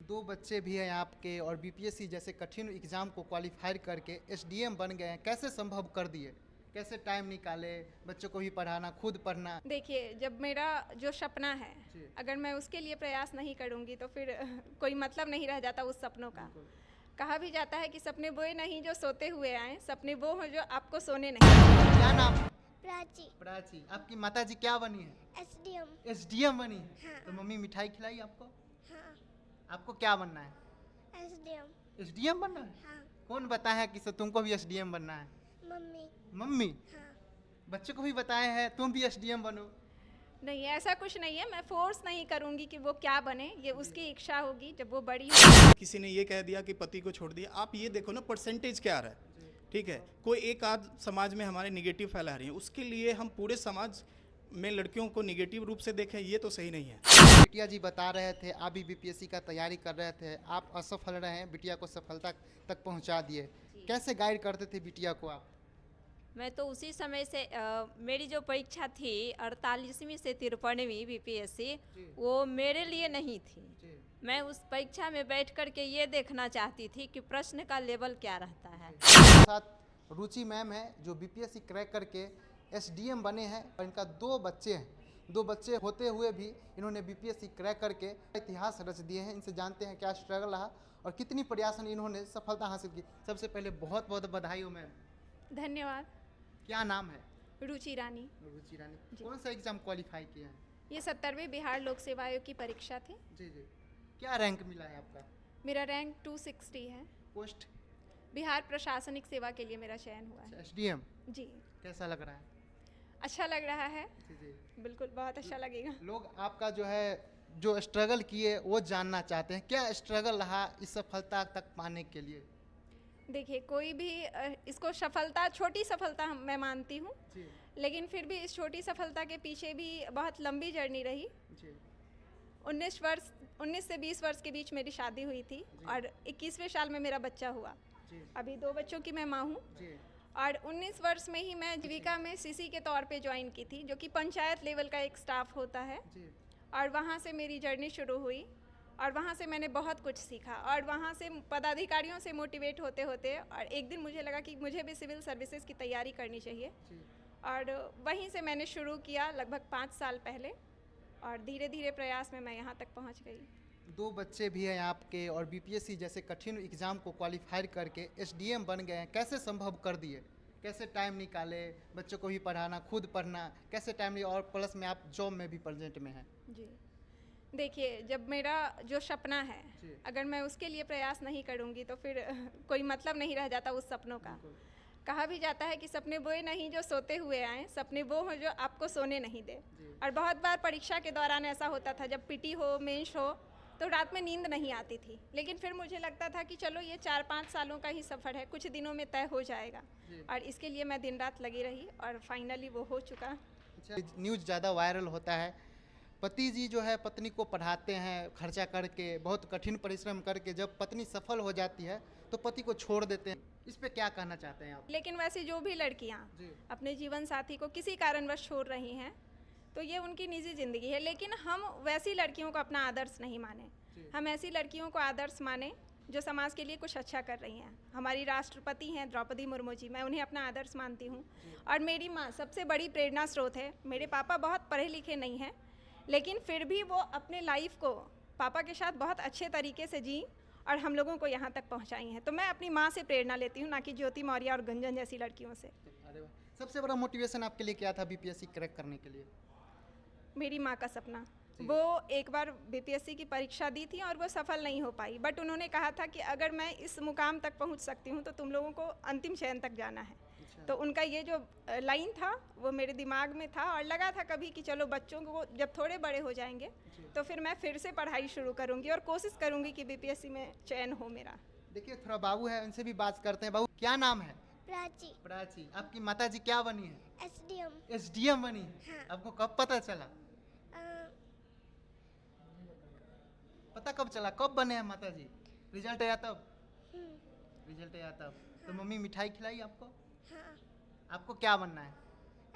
दो बच्चे भी हैं आपके और बीपीएससी जैसे कठिन एग्जाम को क्वालिफाई करके एसडीएम बन गए हैं, कैसे संभव कर दिए? कैसे टाइम निकाले बच्चों को भी पढ़ाना, खुद पढ़ना? देखिए, जब मेरा जो सपना है, जी। अगर मैं उसके लिए प्रयास नहीं करूंगी तो फिर कोई मतलब नहीं रह जाता उस सपनों का। बिल्कुल। कहा भी जाता है कि सपने वो नहीं जो सोते हुए आए, सपने वो हो जो आपको सोने नहीं। क्या नाम है? प्राची। प्राची। आपकी माता जी क्या बनी है? एसडीएम। एसडीएम बनी है? हाँ। तो मम्मी मिठाई खिलाई आपको? हाँ। आपको क्या बनना है? एसडीएम। एसडीएम बनना है? हाँ। कौन बताया कि तुमको भी एसडीएम बनना है? मम्मी। मम्मी। हाँ। बच्चों को भी बताए हैं तुम भी एसडीएम बनो? नहीं, ऐसा कुछ नहीं है। मैं फोर्स नहीं करूंगी कि वो क्या बने, ये उसकी इच्छा होगी जब वो बड़ी हो। किसी ने ये कह दिया कि पति को छोड़ दिया। आप ये देखो ना परसेंटेज क्या आ रहा है, ठीक है। कोई एक आध समाज में हमारे निगेटिव फैला रही है, उसके लिए हम पूरे समाज में लड़कियों को निगेटिव रूप से देखें, ये तो सही नहीं है। बिटिया जी बता रहे थे आप भी बीपीएससी का तैयारी कर रहे थे, आप असफल रहे हैं, बिटिया को सफलता तक पहुंचा दिए। कैसे गाइड करते थे बिटिया को आप? मैं तो उसी समय से मेरी जो परीक्षा थी 48वीं से 53वीं बीपीएससी, वो मेरे लिए नहीं थी। मैं उस परीक्षा में बैठ कर के ये देखना चाहती थी कि प्रश्न का लेवल क्या रहता है। साथ रुचि मैम है जो बीपीएससी क्रैक करके एसडीएम बने हैं और इनका दो बच्चे हैं। दो बच्चे होते हुए भी इन्होंने बीपीएससी क्रैक करके इतिहास रच दिए हैं। इनसे जानते हैं क्या स्ट्रगल रहा और कितनी प्रयास में इन्होंने सफलता हासिल की। सबसे पहले बहुत बहुत बधाई हो मैम। धन्यवाद। क्या नाम है? रुचि रानी। रुचि रानी। कौन सा एग्जाम क्वालिफाई किया है? ये 70वें बिहार लोक सेवा आयोग की परीक्षा थी। जी जी। क्या रैंक मिला है आपका? मेरा रैंक 260 है। पोस्ट? बिहार प्रशासनिक सेवा के लिए मेरा चयन हुआ है। एसडीएम। जी। कैसा लग रहा है? अच्छा लग रहा है। जी जी। बिल्कुल, बहुत अच्छा लगेगा। लोग आपका जो है जो स्ट्रगल किए वो जानना चाहते हैं, क्या स्ट्रगल रहा इस सफलता तक पाने के लिए? देखिए, कोई भी इसको सफलता, छोटी सफलता मैं मानती हूँ, लेकिन फिर भी इस छोटी सफलता के पीछे भी बहुत लंबी जर्नी रही। जी। 19 से 20 वर्ष के बीच मेरी शादी हुई थी और 21वें साल में मेरा बच्चा हुआ। जी। अभी 2 बच्चों की मैं माँ हूँ। जी। और 19 वर्ष में ही मैं जीविका में सीसी के तौर पे ज्वाइन की थी, जो कि पंचायत लेवल का एक स्टाफ होता है। जी। और वहाँ से मेरी जर्नी शुरू हुई और वहाँ से मैंने बहुत कुछ सीखा और वहाँ से पदाधिकारियों से मोटिवेट होते होते और एक दिन मुझे लगा कि मुझे भी सिविल सर्विसेज की तैयारी करनी चाहिए। और वहीं से मैंने शुरू किया लगभग 5 साल पहले और धीरे धीरे प्रयास में मैं यहाँ तक पहुँच गई। दो बच्चे भी हैं आपके और बीपीएससी जैसे कठिन एग्जाम को क्वालिफाई करके एसडीएम बन गए हैं, कैसे संभव कर दिए? कैसे टाइम निकाले बच्चों को भी पढ़ाना, खुद पढ़ना, कैसे टाइम लिए और प्लस में आप जॉब में भी प्रेजेंट में हैं? जी, देखिए, जब मेरा जो सपना है, अगर मैं उसके लिए प्रयास नहीं करूंगी तो फिर कोई मतलब नहीं रह जाता उस सपनों का। कहा भी जाता है कि सपने वो नहीं जो सोते हुए आए, सपने वो हो जो आपको सोने नहीं दे। और बहुत बार परीक्षा के दौरान ऐसा होता था, जब पीटी हो, मेंस हो, तो रात में नींद नहीं आती थी। लेकिन फिर मुझे लगता था कि चलो ये 4-5 सालों का ही सफ़र है, कुछ दिनों में तय हो जाएगा। और इसके लिए मैं दिन रात लगी रही और फाइनली वो हो चुका। न्यूज़ ज़्यादा वायरल होता है, पति जी जो है पत्नी को पढ़ाते हैं खर्चा करके, बहुत कठिन परिश्रम करके, जब पत्नी सफल हो जाती है तो पति को छोड़ देते हैं। इस पे क्या कहना चाहते हैं आप? लेकिन वैसे जो भी लड़कियां अपने जीवन साथी को किसी कारणवश छोड़ रही हैं तो ये उनकी निजी ज़िंदगी है, लेकिन हम वैसी लड़कियों को अपना आदर्श नहीं माने। हम ऐसी लड़कियों को आदर्श माने जो समाज के लिए कुछ अच्छा कर रही हैं। हमारी राष्ट्रपति हैं द्रौपदी मुर्मू जी, मैं उन्हें अपना आदर्श मानती हूँ। और मेरी माँ सबसे बड़ी प्रेरणा स्रोत है। मेरे पापा बहुत पढ़े लिखे नहीं हैं, लेकिन फिर भी वो अपने लाइफ को पापा के साथ बहुत अच्छे तरीके से जी और हम लोगों को यहाँ तक पहुँचाई हैं। तो मैं अपनी माँ से प्रेरणा लेती हूँ, ना कि ज्योति मौर्य और गुंजन जैसी लड़कियों से। अरे वाह, सबसे बड़ा मोटिवेशन आपके लिए क्या था बीपीएससी क्रैक करने के लिए? मेरी माँ का सपना। वो एक बार बीपीएससी की परीक्षा दी थी और वो सफल नहीं हो पाई, बट उन्होंने कहा था कि अगर मैं इस मुकाम तक पहुँच सकती हूँ तो तुम लोगों को अंतिम चयन तक जाना है। तो उनका ये जो लाइन था वो मेरे दिमाग में था और लगा था कभी कि चलो बच्चों को जब थोड़े बड़े हो जाएंगे तो फिर मैं फिर से पढ़ाई शुरू करूँगी और कोशिश करूँगी कि बीपीएससी में चयन हो मेरा। देखिए, थोड़ा बाबू है, उनसे भी बात करते हैं। बाबू, क्या नाम है? प्राची। प्राची। आपकी माता जी क्या बनी है? एसडीएम। एसडीएम बनी? हाँ। आपको कब पता चला? पता कब चला, कब बने हैं माता जी? रिजल्ट आया तब? रिजल्ट आया तब? तो मम्मी मिठाई खिलाई आपको? हाँ। आपको क्या बनना है?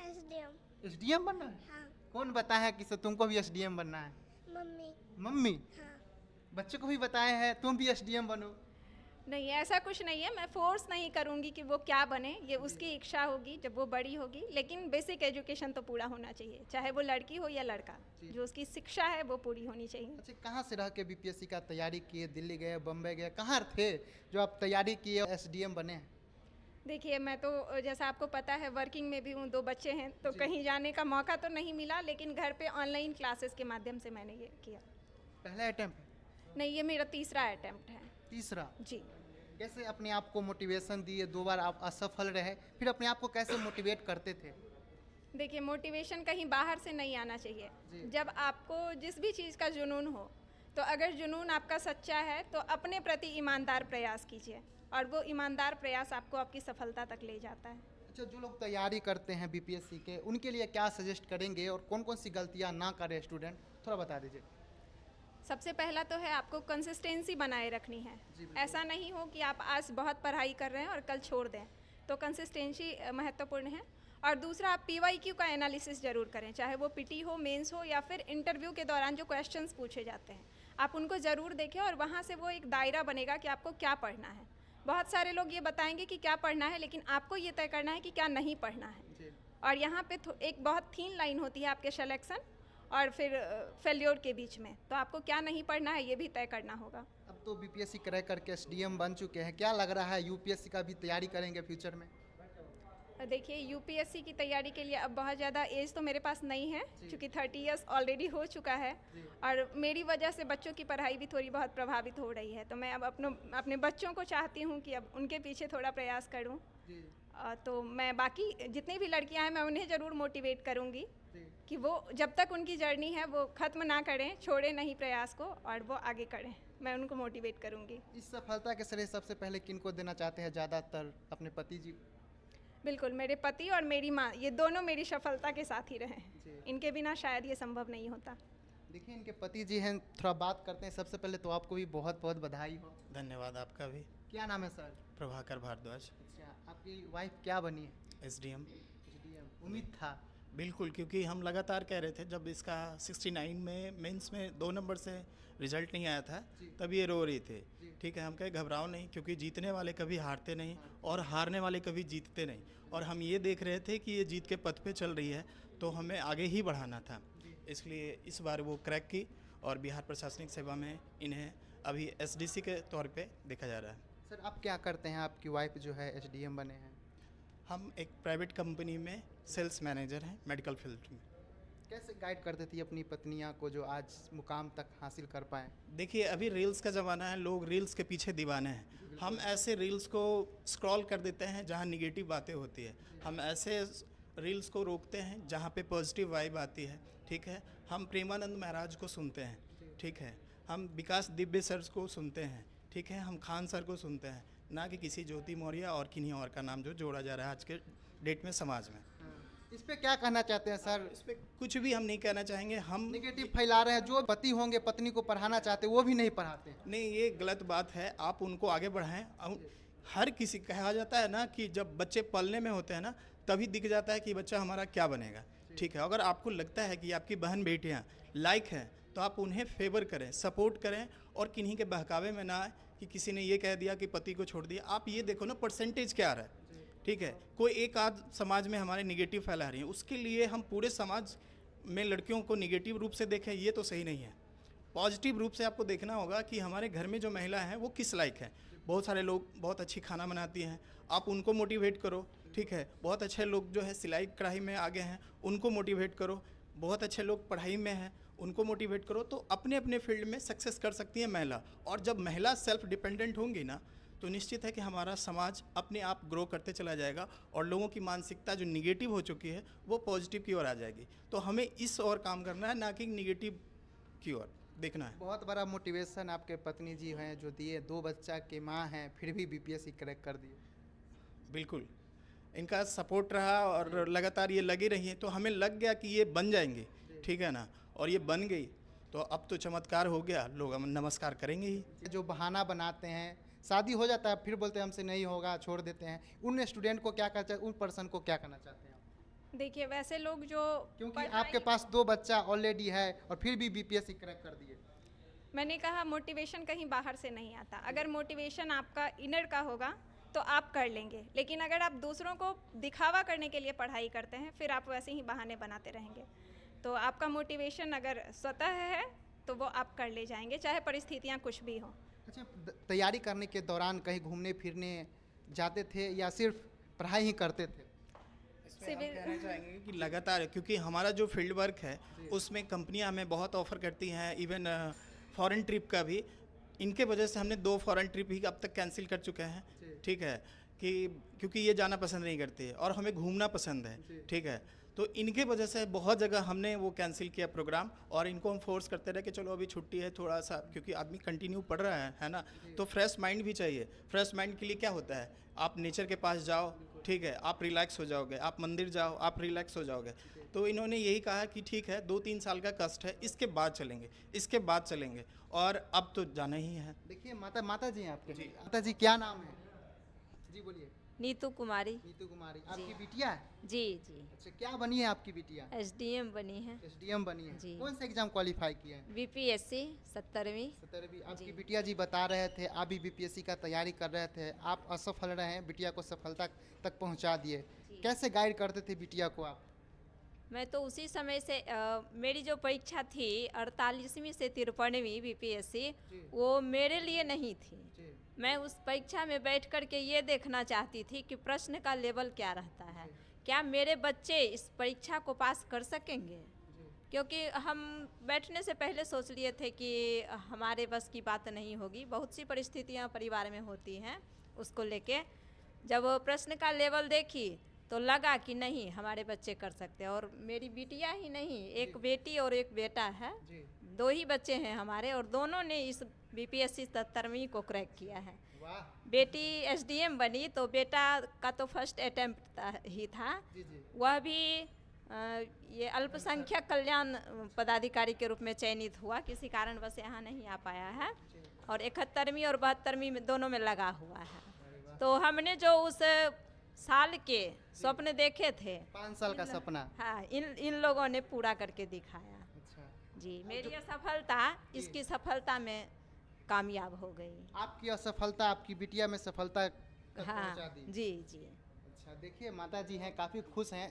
एसडीएम। एसडीएम बनना है? हाँ। कौन बताया कि तुमको भी एसडीएम बनना है? मम्मी। मम्मी। हाँ। बच्चों को भी बताए हैं तुम भी एसडीएम बनो? नहीं, ऐसा कुछ नहीं है। मैं फोर्स नहीं करूँगी कि वो क्या बने, ये उसकी इच्छा होगी जब वो बड़ी होगी। लेकिन बेसिक एजुकेशन तो पूरा होना चाहिए, चाहे वो लड़की हो या लड़का। जो उसकी शिक्षा है वो पूरी होनी चाहिए। अच्छा, कहाँ से रह के बीपीएससी का तैयारी किए? दिल्ली गए, बम्बई गए, कहाँ थे जो आप तैयारी किए एसडीएम बने हैं? देखिए, मैं तो जैसा आपको पता है वर्किंग में भी हूँ, 2 बच्चे हैं, तो कहीं जाने का मौका तो नहीं मिला। लेकिन घर पे ऑनलाइन क्लासेस के माध्यम से मैंने ये किया। पहला अटेम्प्ट? नहीं, ये मेरा तीसरा अटेम्प्ट है। तीसरा? जी। कैसे अपने आप को मोटिवेशन दिए? 2 बार आप असफल रहे, फिर अपने आप को कैसे मोटिवेट करते थे? देखिए, मोटिवेशन कहीं बाहर से नहीं आना चाहिए। जब आपको जिस भी चीज़ का जुनून हो, तो अगर जुनून आपका सच्चा है तो अपने प्रति ईमानदार प्रयास कीजिए, और वो ईमानदार प्रयास आपको आपकी सफलता तक ले जाता है। अच्छा, जो लोग तैयारी करते हैं बीपीएससी के, उनके लिए क्या सजेस्ट करेंगे और कौन कौन सी गलतियां ना करे स्टूडेंट, थोड़ा बता दीजिए। सबसे पहला तो है आपको कंसिस्टेंसी बनाए रखनी है। ऐसा नहीं हो कि आप आज बहुत पढ़ाई कर रहे हैं और कल छोड़ दें, तो कंसिस्टेंसी महत्वपूर्ण है। और दूसरा, आप पीवाईक्यू का एनालिसिस जरूर करें, चाहे वो पीटी हो, मेंस हो, या फिर इंटरव्यू के दौरान जो क्वेश्चंस पूछे जाते हैं, आप उनको ज़रूर देखें। और वहाँ से वो एक दायरा बनेगा कि आपको क्या पढ़ना है। बहुत सारे लोग ये बताएंगे कि क्या पढ़ना है, लेकिन आपको ये तय करना है कि क्या नहीं पढ़ना है। और यहाँ पे एक बहुत थीन लाइन होती है आपके सिलेक्शन और फिर फेल्योर के बीच में, तो आपको क्या नहीं पढ़ना है ये भी तय करना होगा। अब तो बीपीएससी क्रैक करके एसडीएम बन चुके हैं, क्या लग रहा है यूपीएससी का भी तैयारी करेंगे फ्यूचर में? देखिए, यूपीएससी की तैयारी के लिए अब बहुत ज़्यादा एज तो मेरे पास नहीं है, क्योंकि 30 इयर्स ऑलरेडी हो चुका है। और मेरी वजह से बच्चों की पढ़ाई भी थोड़ी बहुत प्रभावित हो रही है, तो मैं अब अपने बच्चों को चाहती हूँ कि अब उनके पीछे थोड़ा प्रयास करूँ। तो मैं बाकी जितनी भी लड़कियां हैं, मैं उन्हें ज़रूर मोटिवेट करूँगी कि वो जब तक उनकी जर्नी है वो ख़त्म ना करें, छोड़े नहीं प्रयास को, और वो आगे करें। मैं उनको मोटिवेट करूँगी। इस सफलता के श्रेय सबसे पहले किनको देना चाहते हैं ज़्यादातर? अपने पति जी? बिल्कुल, मेरे पति और मेरी माँ, ये दोनों मेरी सफलता के साथ ही रहे। इनके बिना शायद ये संभव नहीं होता। देखिए, इनके पति जी हैं, थोड़ा बात करते हैं। सबसे पहले तो आपको भी बहुत बहुत बधाई हो। धन्यवाद आपका भी। क्या नाम है सर? प्रभाकर भारद्वाज। अच्छा, आपकी वाइफ क्या बनी है? एसडीएम। उम्मीद था? बिल्कुल, क्योंकि हम लगातार कह रहे थे, जब इसका 69 में मेंस में 2 नंबर से रिजल्ट नहीं आया था, तब ये रो रही थी। ठीक है, हम कहे घबराओ नहीं, क्योंकि जीतने वाले कभी हारते नहीं और हारने वाले कभी जीतते नहीं। और हम ये देख रहे थे कि ये जीत के पथ पे चल रही है, तो हमें आगे ही बढ़ाना था। इसलिए इस बार वो क्रैक की, और बिहार प्रशासनिक सेवा में इन्हें अभी एसडीसी के तौर पे देखा जा रहा है। सर, आप क्या करते हैं? आपकी वाइफ जो है एसडीएम बने हैं। हम एक प्राइवेट कंपनी में सेल्स मैनेजर हैं, मेडिकल फील्ड में। कैसे गाइड करते थी अपनी पत्नियां को जो आज मुकाम तक हासिल कर पाएँ? देखिए, अभी रील्स का ज़माना है, लोग रील्स के पीछे दीवाने हैं। हम ऐसे रील्स को स्क्रॉल कर देते हैं जहां निगेटिव बातें होती है। हम ऐसे रील्स को रोकते हैं जहां पे पॉजिटिव वाइब आती है। ठीक है, हम प्रेमानंद महाराज को सुनते हैं। ठीक है, हम विकास दिव्य सर को सुनते हैं। ठीक है, हम खान सर को सुनते हैं, ना कि किसी ज्योति मौर्य और किन्हीं और का नाम जो जोड़ा जा रहा है आज के डेट में समाज में। इस पे क्या कहना चाहते हैं सर? इस पर कुछ भी हम नहीं कहना चाहेंगे। हम नेगेटिव फैला रहे हैं। जो पति होंगे पत्नी को पढ़ाना चाहते वो भी नहीं पढ़ाते। नहीं, ये गलत बात है। आप उनको आगे बढ़ाएं। हर किसी, कहा जाता है ना कि जब बच्चे पलने में होते हैं ना, तभी दिख जाता है कि बच्चा हमारा क्या बनेगा। ठीक है, अगर आपको लगता है कि आपकी बहन बेटियां लाइक हैं, तो आप उन्हें फेवर करें, सपोर्ट करें, और किन्हीं के बहकावे में ना आए कि किसी ने ये कह दिया कि पति को छोड़ दिया। आप ये देखो ना परसेंटेज क्या आ रहा है। ठीक है, कोई एक आध समाज में हमारे निगेटिव फैला रही है, उसके लिए हम पूरे समाज में लड़कियों को निगेटिव रूप से देखें, ये तो सही नहीं है। पॉजिटिव रूप से आपको देखना होगा कि हमारे घर में जो महिला हैं वो किस लायक है। बहुत सारे लोग बहुत अच्छी खाना बनाती हैं, आप उनको मोटिवेट करो। ठीक है, बहुत अच्छे लोग जो है सिलाई कढ़ाई में आगे हैं, उनको मोटिवेट करो। बहुत अच्छे लोग पढ़ाई में हैं, उनको मोटिवेट करो। तो अपने अपने फील्ड में सक्सेस कर सकती है महिला। और जब महिला सेल्फ डिपेंडेंट होंगी ना, तो निश्चित है कि हमारा समाज अपने आप ग्रो करते चला जाएगा, और लोगों की मानसिकता जो निगेटिव हो चुकी है वो पॉजिटिव की ओर आ जाएगी। तो हमें इस ओर काम करना है, ना कि निगेटिव की ओर देखना है। बहुत बड़ा मोटिवेशन आपके पत्नी जी हैं जो दिए। 2 बच्चा के माँ हैं, फिर भी बीपीएससी क्रैक कर दिए। बिल्कुल, इनका सपोर्ट रहा और लगातार ये लगी रही है, तो हमें लग गया कि ये बन जाएंगे। ठीक है ना, और ये बन गई, तो अब तो चमत्कार हो गया, लोग हम नमस्कार करेंगे ही। जो बहाना बनाते हैं, शादी हो जाता है फिर बोलते हैं हमसे नहीं होगा, छोड़ देते हैं, उन स्टूडेंट को क्या कहना चाहिए, उन पर्सन को क्या कहना चाहते हैं आप? देखिए, वैसे लोग जो क्योंकि आपके पास 2 बच्चा ऑलरेडी है और फिर भी बीपीएससी क्रैक कर दिए। मैंने कहा मोटिवेशन कहीं बाहर से नहीं आता। अगर मोटिवेशन आपका इनर का होगा तो आप कर लेंगे, लेकिन अगर आप दूसरों को दिखावा करने के लिए पढ़ाई करते हैं फिर आप वैसे ही बहाने बनाते रहेंगे। तो आपका मोटिवेशन अगर स्वतः है तो वो आप कर ले जाएंगे, चाहे परिस्थितियाँ कुछ भी हों। अच्छा, तैयारी करने के दौरान कहीं घूमने फिरने जाते थे या सिर्फ पढ़ाई ही करते थे? इसमें हम कहना चाहेंगे कि लगातार, क्योंकि हमारा जो फील्ड वर्क है उसमें कंपनियां हमें बहुत ऑफर करती हैं, इवन फॉरेन ट्रिप का भी। इनके वजह से हमने 2 फॉरेन ट्रिप ही अब तक कैंसिल कर चुके हैं, ठीक है, कि क्योंकि ये जाना पसंद नहीं करते और हमें घूमना पसंद है, ठीक है। तो इनके वजह से बहुत जगह हमने वो कैंसिल किया प्रोग्राम, और इनको हम फोर्स करते रहे कि चलो अभी छुट्टी है थोड़ा सा, क्योंकि आदमी कंटिन्यू पढ़ रहा है ना, तो फ्रेश माइंड भी चाहिए। फ्रेश माइंड के लिए क्या होता है, आप नेचर के पास जाओ, ठीक है, आप रिलैक्स हो जाओगे, आप मंदिर जाओ, आप रिलैक्स हो जाओगे। तो इन्होंने यही कहा कि ठीक है 2-3 साल का कष्ट है, इसके बाद चलेंगे, और अब तो जाना ही है। देखिए माता जी हैं आपके। जी माता जी, क्या नाम है? जी बोलिए। नीतू कुमारी। नीतू कुमारी, आपकी बिटिया है? जी जी। अच्छा, क्या बनी है आपकी बिटिया? एसडीएम बनी है। एसडीएम बनी है। जी। कौन सा एग्जाम क्वालिफाई किया है? बीपीएससी 17वीं। 17वीं। आपकी जी। बिटिया जी बता रहे थे आप भी बीपीएससी का तैयारी कर रहे थे, आप असफल रहे, बिटिया को सफलता तक पहुंचा दिए। कैसे गाइड करते थे बिटिया को आप? मैं तो उसी समय से मेरी जो परीक्षा थी 48वीं से 53वीं बीपीएससी, वो मेरे लिए नहीं थी। मैं उस परीक्षा में बैठ कर के ये देखना चाहती थी कि प्रश्न का लेवल क्या रहता है, क्या मेरे बच्चे इस परीक्षा को पास कर सकेंगे। क्योंकि हम बैठने से पहले सोच लिए थे कि हमारे बस की बात नहीं होगी, बहुत सी परिस्थितियां परिवार में होती हैं उसको लेके। जब प्रश्न का लेवल देखी तो लगा कि नहीं, हमारे बच्चे कर सकते हैं। और मेरी बिटिया ही नहीं, एक बेटी और एक बेटा है, 2 ही बच्चे हैं हमारे, और दोनों ने इस बीपीएससी 17वीं को क्रैक किया है। वाह। बेटी एसडीएम बनी तो बेटा का तो फर्स्ट अटेम्प्ट ही था, वह भी ये अल्पसंख्यक कल्याण पदाधिकारी के रूप में चयनित हुआ, किसी कारणवश यहाँ नहीं आ पाया है, और 71वीं और 72वीं में दोनों में लगा हुआ है। तो हमने जो उस साल के स्वप्न देखे थे, 5 साल का सपना, हाँ, इन लोगों ने पूरा करके दिखाया। अच्छा, जी, मेरी असफलता इसकी सफलता में कामयाब हो गई। आपकी असफलता आपकी बिटिया में सफलता तक हाँ पहुंचा दी। जी जी। अच्छा, देखिए माता जी हैं, काफ़ी खुश हैं।